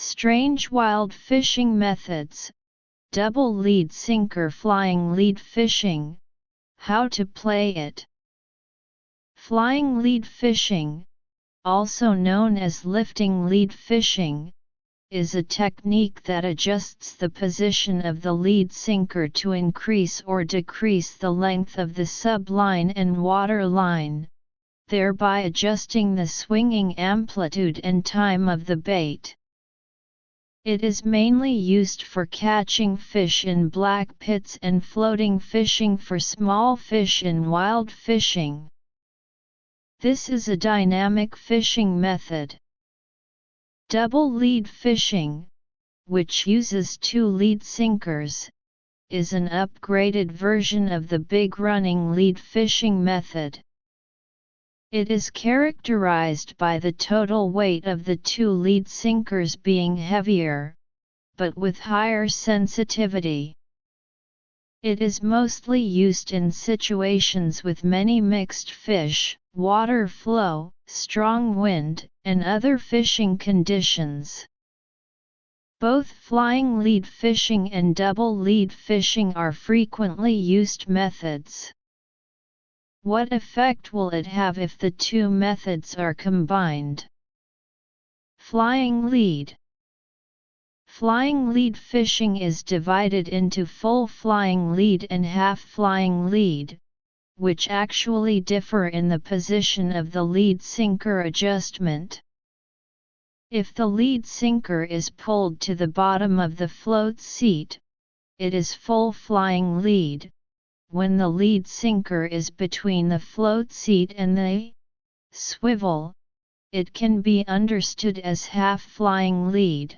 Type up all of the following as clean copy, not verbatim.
Strange wild fishing methods, double lead sinker flying lead fishing, how to play it. Flying lead fishing, also known as lifting lead fishing, is a technique that adjusts the position of the lead sinker to increase or decrease the length of the subline and water line, thereby adjusting the swinging amplitude and time of the bait. It is mainly used for catching fish in black pits and floating fishing for small fish in wild fishing. This is a dynamic fishing method. Double lead fishing, which uses 2 lead sinkers, is an upgraded version of the big running lead fishing method. It is characterized by the total weight of the 2 lead sinkers being heavier, but with higher sensitivity. It is mostly used in situations with many mixed fish, water flow, strong wind, and other fishing conditions. Both flying lead fishing and double lead fishing are frequently used methods. What effect will it have if the 2 methods are combined? Flying lead. Flying lead fishing is divided into full flying lead and half flying lead, which actually differ in the position of the lead sinker adjustment. If the lead sinker is pulled to the bottom of the float seat, it is full flying lead. When the lead sinker is between the float seat and the swivel, it can be understood as half flying lead.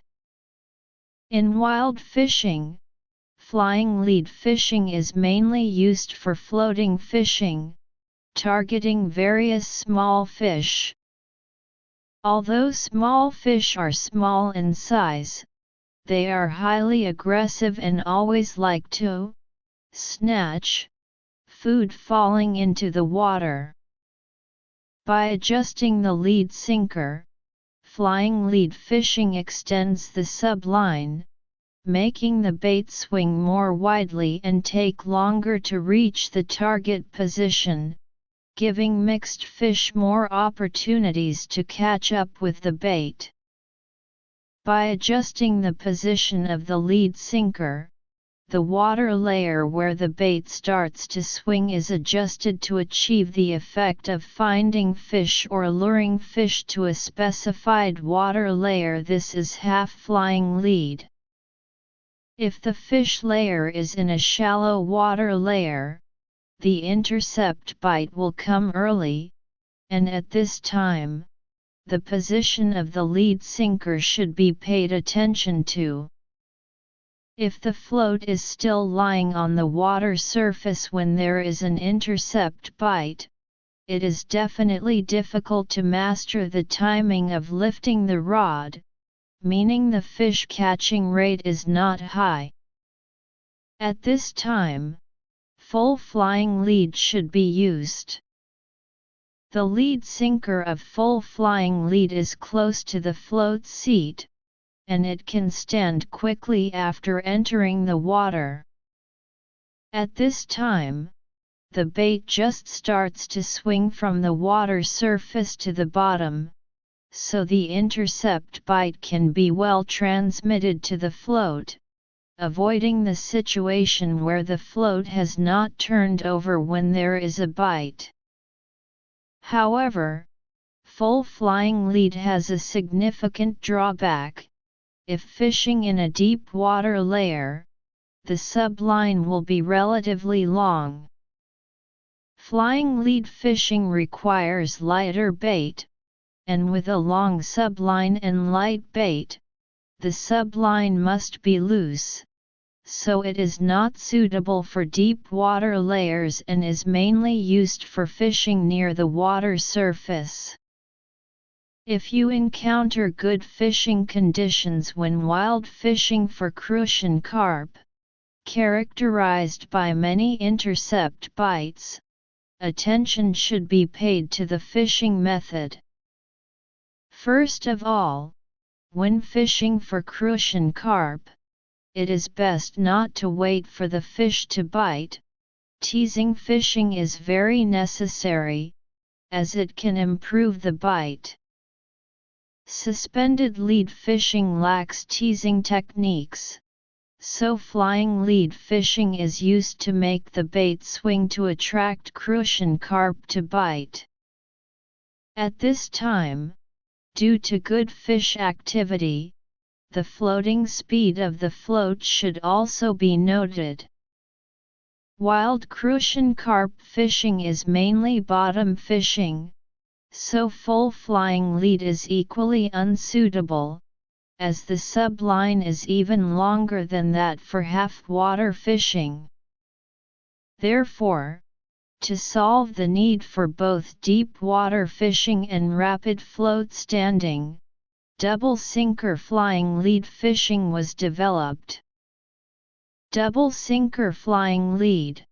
In wild fishing, flying lead fishing is mainly used for floating fishing, targeting various small fish. Although small fish are small in size, they are highly aggressive and always like to snatch food falling into the water. By adjusting the lead sinker, flying lead fishing extends the subline, making the bait swing more widely and take longer to reach the target position, giving mixed fish more opportunities to catch up with the bait. By adjusting the position of the lead sinker, the water layer where the bait starts to swing is adjusted to achieve the effect of finding fish or luring fish to a specified water layer. This is half flying lead. If the fish layer is in a shallow water layer, the intercept bite will come early, and at this time, the position of the lead sinker should be paid attention to. If the float is still lying on the water surface when there is an intercept bite, it is definitely difficult to master the timing of lifting the rod, meaning the fish catching rate is not high. At this time, full flying lead should be used. The lead sinker of full flying lead is close to the float seat, and it can stand quickly after entering the water. At this time, the bait just starts to swing from the water surface to the bottom, so the intercept bite can be well transmitted to the float, avoiding the situation where the float has not turned over when there is a bite. However, full flying lead has a significant drawback. If fishing in a deep water layer, the subline will be relatively long. Flying lead fishing requires lighter bait, and with a long subline and light bait, the subline must be loose, so it is not suitable for deep water layers and is mainly used for fishing near the water surface. If you encounter good fishing conditions when wild fishing for crucian carp, characterized by many intercept bites, attention should be paid to the fishing method. First of all, When fishing for crucian carp, it is best not to wait for the fish to bite. Teasing fishing is very necessary, as it can improve the bite. Suspended lead fishing lacks teasing techniques, so flying lead fishing is used to make the bait swing to attract crucian carp to bite. At this time, due to good fish activity, the floating speed of the float should also be noted. Wild crucian carp fishing is mainly bottom fishing, so full flying lead is equally unsuitable, as the subline is even longer than that for half-water fishing. Therefore, to solve the need for both deep water fishing and rapid float standing, double sinker flying lead fishing was developed. Double sinker flying lead.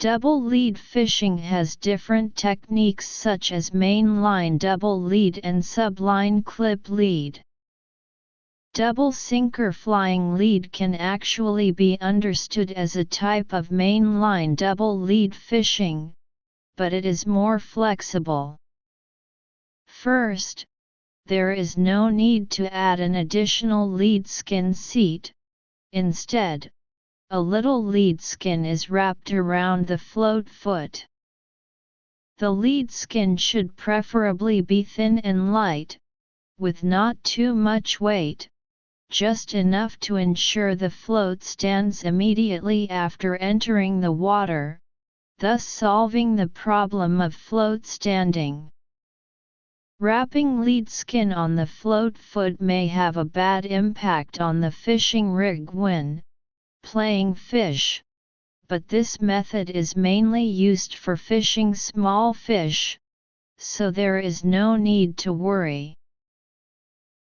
Double lead fishing has different techniques such as mainline double lead and subline clip lead. Double sinker flying lead can actually be understood as a type of mainline double lead fishing, but it is more flexible. First, there is no need to add an additional lead skin seat. Instead, a little lead skin is wrapped around the float foot. The lead skin should preferably be thin and light, with not too much weight, just enough to ensure the float stands immediately after entering the water, thus solving the problem of float standing. Wrapping lead skin on the float foot may have a bad impact on the fishing rig when playing fish, but this method is mainly used for fishing small fish, so there is no need to worry.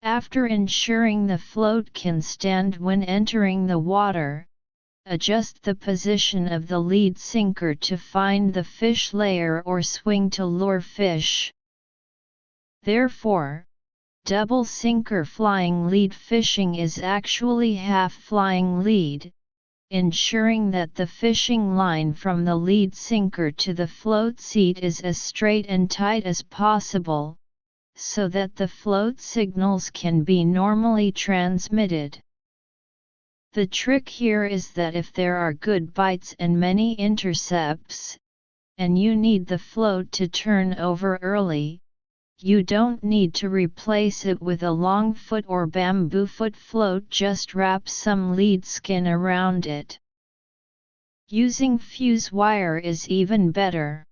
After ensuring the float can stand when entering the water, adjust the position of the lead sinker to find the fish layer or swing to lure fish. Therefore, double sinker flying lead fishing is actually half flying lead, ensuring that the fishing line from the lead sinker to the float seat is as straight and tight as possible, so that the float signals can be normally transmitted. The trick here is that if there are good bites and many intercepts, and you need the float to turn over early, you don't need to replace it with a long foot or bamboo foot float, just wrap some lead skin around it. Using fuse wire is even better.